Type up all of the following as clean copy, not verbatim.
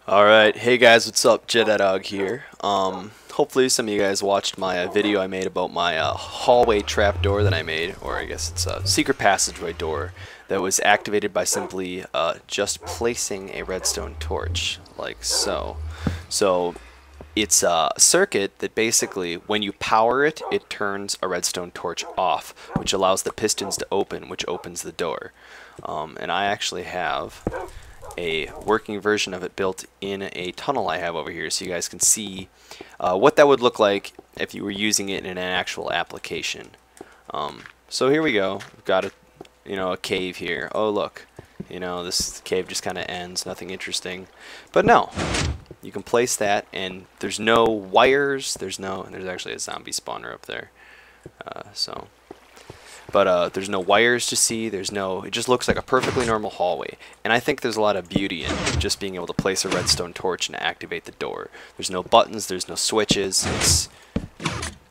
Alright, hey guys, what's up? Jedadog here. Hopefully some of you guys watched my video I made about my hallway trapdoor that I made, or I guess it's a secret passageway door that was activated by simply just placing a redstone torch, like so. So it's a circuit that basically, when you power it, it turns a redstone torch off, which allows the pistons to open, which opens the door. And I actually have a working version of it built in a tunnel I have over here, so you guys can see what that would look like if you were using it in an actual application. So here we go. We've got a cave here. Oh look, this cave just kind of ends, nothing interesting. But no, you can place that, and there's no wires. There's actually a zombie spawner up there. But there's no wires to see, it just looks like a perfectly normal hallway. And I think there's a lot of beauty in just being able to place a redstone torch and activate the door. There's no buttons, there's no switches.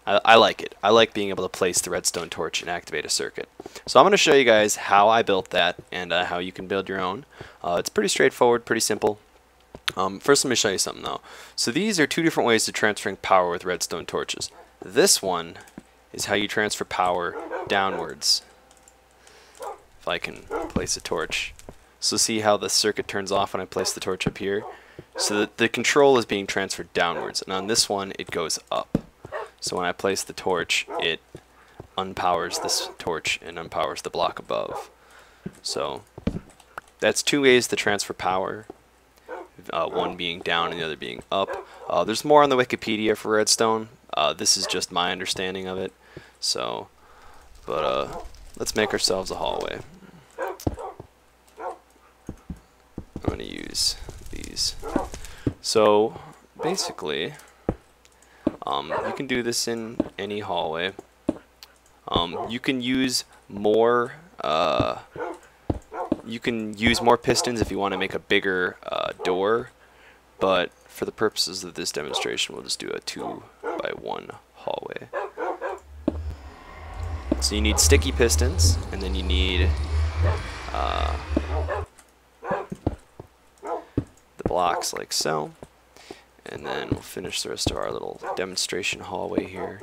I like it. I like being able to place the redstone torch and activate a circuit. So I'm going to show you guys how I built that and how you can build your own. It's pretty straightforward, pretty simple. First let me show you something though. So these are two different ways of transferring power with redstone torches. This one is how you transfer power downwards. If I can place a torch. So see how the circuit turns off when I place the torch up here? So that the control is being transferred downwards, and on this one it goes up. So when I place the torch, it unpowers this torch and unpowers the block above. So that's two ways to transfer power. One being down and the other being up. There's more on the Wikipedia for redstone. This is just my understanding of it. So, but let's make ourselves a hallway. I'm going to use these. So basically, you can do this in any hallway. You can use more. You can use more pistons if you want to make a bigger door, but for the purposes of this demonstration, we'll just do a 2x1 hallway. So you need sticky pistons, and then you need the blocks like so, and then we'll finish the rest of our little demonstration hallway here.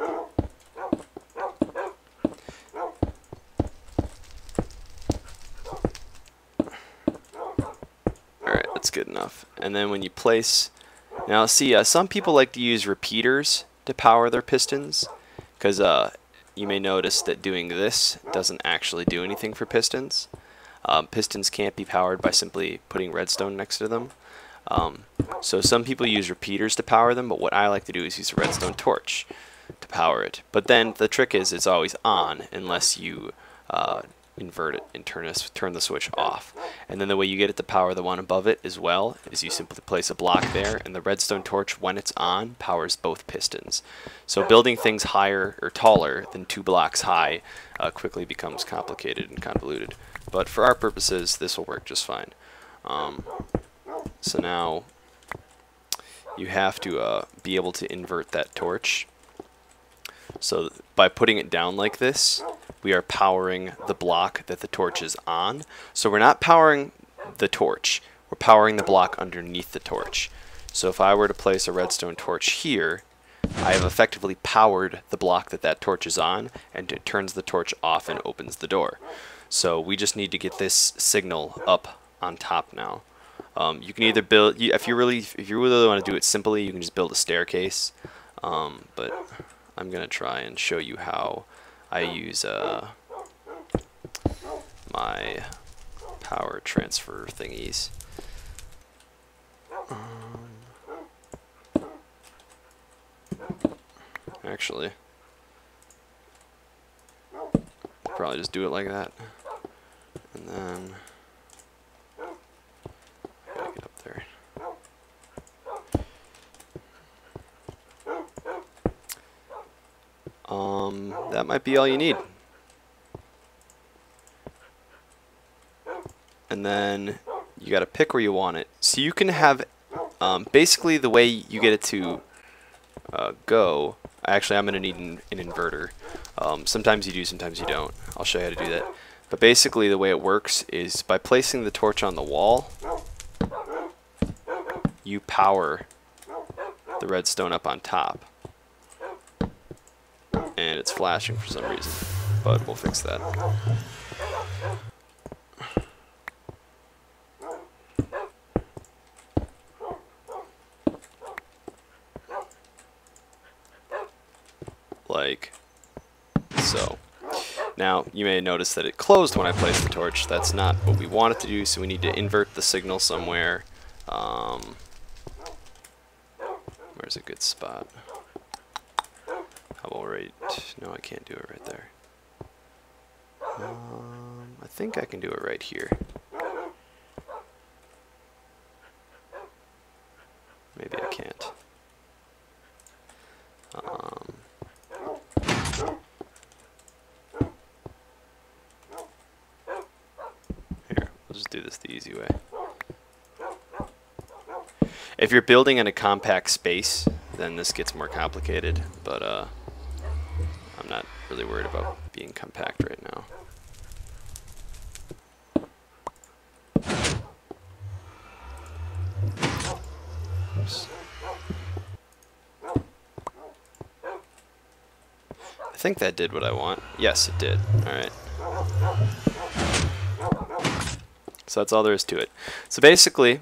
Alright, that's good enough. And then when you place, now see, some people like to use repeaters to power their pistons, because you may notice that doing this doesn't actually do anything for pistons. Pistons can't be powered by simply putting redstone next to them. So some people use repeaters to power them, but what I like to do is use a redstone torch to power it. But then the trick is it's always on unless you invert it and turn the switch off. And then the way you get it to power the one above it as well is you simply place a block there, and the redstone torch, when it's on, powers both pistons. So building things higher or taller than 2 blocks high quickly becomes complicated and convoluted. But for our purposes, this will work just fine. So now you have to be able to invert that torch. So by putting it down like this, we are powering the block that the torch is on. So we're not powering the torch, we're powering the block underneath the torch. So if I were to place a redstone torch here, I have effectively powered the block that that torch is on, and it turns the torch off and opens the door. So we just need to get this signal up on top now. You can either build, if you really want to do it simply, you can just build a staircase. But I'm gonna try and show you how I use my power transfer thingies. Actually, probably just do it like that, and then gotta get up there. That might be all you need. And then you gotta pick where you want it. So you can have, basically the way you get it to go, actually I'm gonna need an inverter. Sometimes you do, sometimes you don't. I'll show you how to do that. But basically the way it works is by placing the torch on the wall, you power the redstone up on top. And it's flashing for some reason, but we'll fix that. Like so. Now, you may notice that it closed when I placed the torch. That's not what we want it to do, so we need to invert the signal somewhere. Where's a good spot? How about right... No, I can't do it right there. I think I can do it right here. Maybe I can't. Here, we'll just do this the easy way. If you're building in a compact space, then this gets more complicated, but I'm not really worried about being compact right now. Oops. I think that did what I want. Yes, it did. Alright. So that's all there is to it. So basically,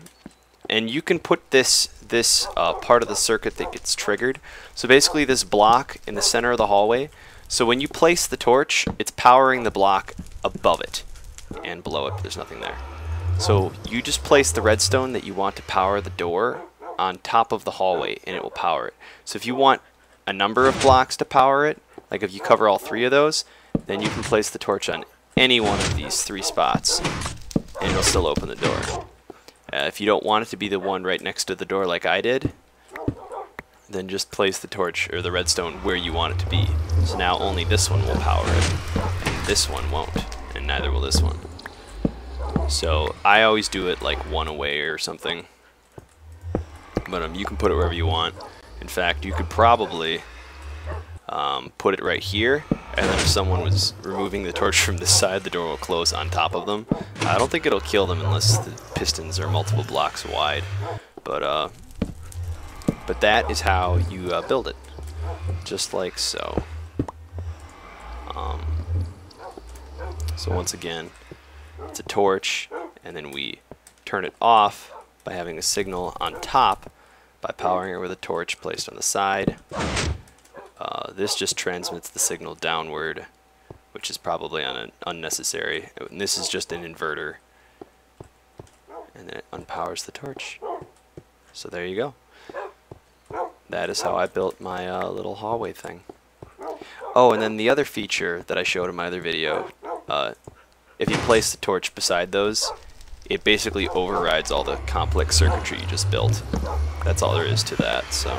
and you can put this part of the circuit that gets triggered. So basically this block in the center of the hallway, so when you place the torch, it's powering the block above it, and below it there's nothing there. So you just place the redstone that you want to power the door on top of the hallway, and it will power it. So if you want a number of blocks to power it, like if you cover all 3 of those, then you can place the torch on any one of these 3 spots, and it'll still open the door. If you don't want it to be the one right next to the door like I did, then just place the torch or the redstone where you want it to be. So now only this one will power it, and this one won't, and neither will this one. So I always do it like one away or something, but you can put it wherever you want. In fact, you could probably put it right here, and then if someone was removing the torch from this side, the door will close on top of them. I don't think it'll kill them unless the pistons are multiple blocks wide, but that is how you build it, just like so. So once again, it's a torch, and then we turn it off by having a signal on top by powering it with a torch placed on the side. This just transmits the signal downward, which is probably unnecessary. And this is just an inverter, and then it unpowers the torch. So there you go. That is how I built my little hallway thing. Oh, and then the other feature that I showed in my other video, if you place the torch beside those, it basically overrides all the complex circuitry you just built. That's all there is to that. So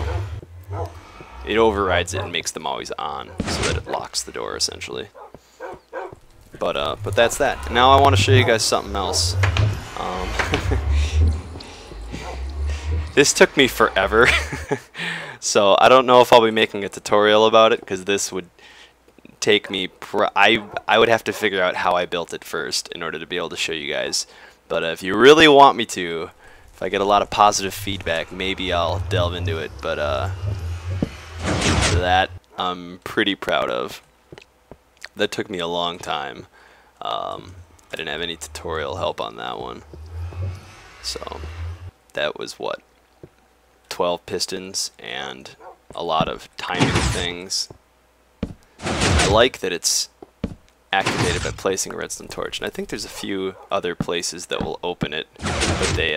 it overrides it and makes them always on, so that it locks the door essentially. But that's that. Now I want to show you guys something else. This took me forever, so I don't know if I'll be making a tutorial about it, because this would take me. I would have to figure out how I built it first in order to be able to show you guys. But if you really want me to, if I get a lot of positive feedback, maybe I'll delve into it. But that I'm pretty proud of. That took me a long time. I didn't have any tutorial help on that one. So that was what? 12 pistons and a lot of timing things. I like that it's activated by placing a redstone torch, and I think there's a few other places that will open it, but they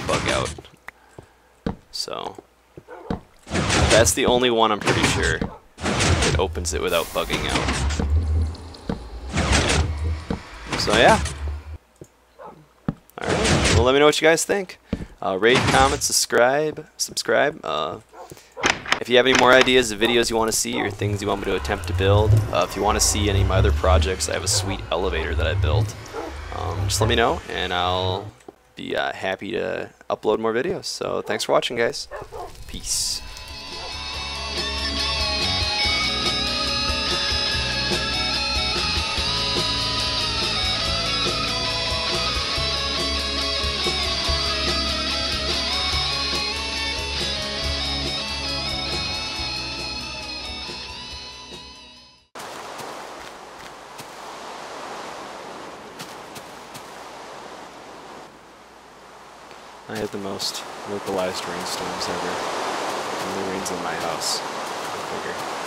bug out. So that's the only one I'm pretty sure that opens it without bugging out. Yeah. So yeah. Alright, well, let me know what you guys think. Rate, comment, subscribe. If you have any more ideas of videos you want to see or things you want me to attempt to build, if you want to see any of my other projects, I have a sweet elevator that I built. Just let me know, and I'll be happy to upload more videos. So thanks for watching, guys. Peace. I had the most localized rainstorms ever. It only rains in my house. Go figure.